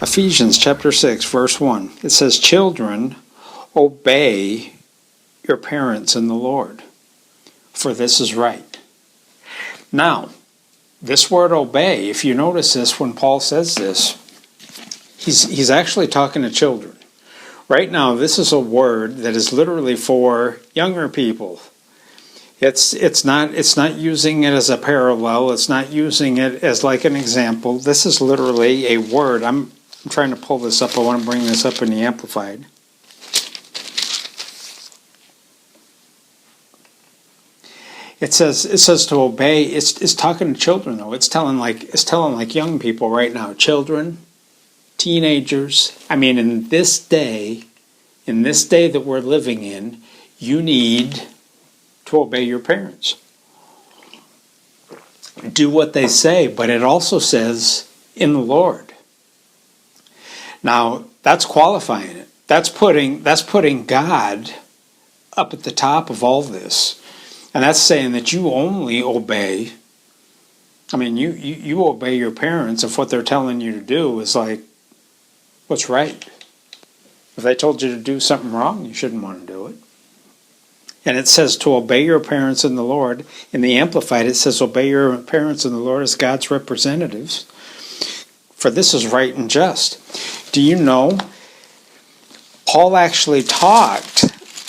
Ephesians chapter 6, verse 1. It says, "Children, obey your parents in the Lord, for this is right." Now, this word obey, if you notice this when Paul says this, he's actually talking to children. Right now, this is a word that is literally for younger people. It's not using it as a parallel. It's not using it as like an example. This is literally a word. I'm trying to pull this up. I want to bring this up in the Amplified. It says to obey. It's talking to children though. It's telling like young people right now, children, teenagers. I mean, in this day that we're living in, you need to obey your parents. Do what they say, but it also says in the Lord. Now, that's qualifying it. That's putting God up at the top of all this. And that's saying that you only obey. I mean, you obey your parents if what they're telling you to do is like what's right. If they told you to do something wrong, you shouldn't want to do it. And it says to obey your parents in the Lord. In the Amplified, it says obey your parents in the Lord as God's representatives, for this is right and just. Do you know, Paul actually talked,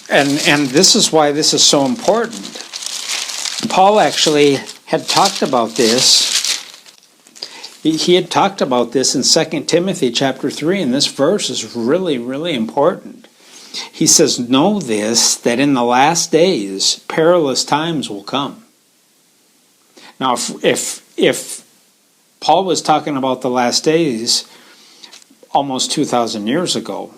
and this is why this is so important. Paul actually had talked about this. He had talked about this in 2 Timothy chapter 3, and this verse is really, really important. He says, "Know this, that in the last days perilous times will come." Now, if Paul was talking about the last days almost 2,000 years ago,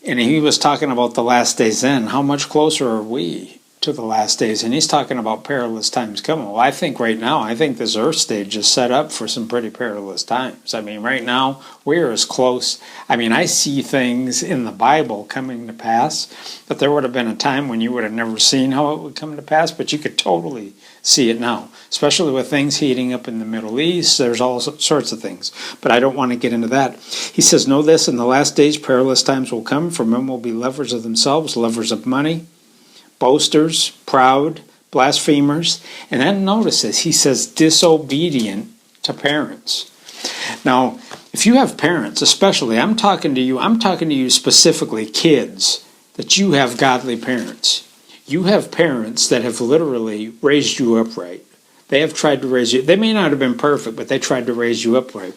and he was talking about the last days then, how much closer are we to the last days? And he's talking about perilous times coming. Well, I think right now, this earth stage is set up for some pretty perilous times. I mean, right now, we're as close. I mean, I see things in the Bible coming to pass, but there would have been a time when you would have never seen how it would come to pass, but you could totally see it now, especially with things heating up in the Middle East. There's all sorts of things, but I don't want to get into that. He says, "Know this, in the last days perilous times will come, for men will be lovers of themselves, lovers of money, boasters, proud, blasphemers." And then notice this, he says disobedient to parents. Now, if you have parents, especially, I'm talking to you specifically, kids, that you have godly parents. You have parents that have literally raised you upright. They have tried to raise you. They may not have been perfect, but they tried to raise you upright.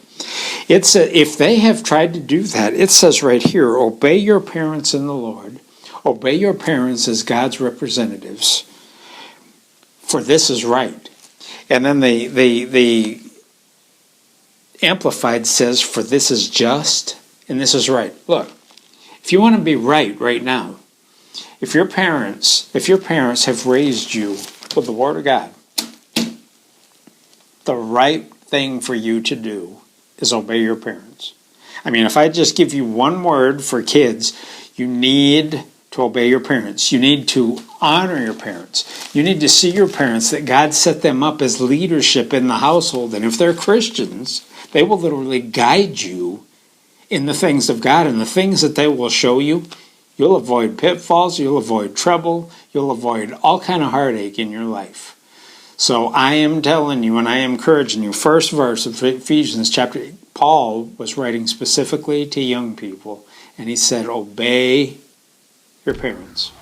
If they have tried to do that, it says right here, obey your parents in the Lord. Obey your parents as God's representatives, for this is right. And then the Amplified says, for this is just and this is right. Look, if you want to be right now, if your parents have raised you with the Word of God, the right thing for you to do is obey your parents. I mean, if I just give you one word for kids, you need to obey your parents. You need to honor your parents. You need to see your parents, that God set them up as leadership in the household. And if they're Christians, they will literally guide you in the things of God, and the things that they will show you. You'll avoid pitfalls, you'll avoid trouble, you'll avoid all kind of heartache in your life. So I am telling you, and I am encouraging you, first verse of Ephesians chapter 8, Paul was writing specifically to young people, and he said, obey your parents.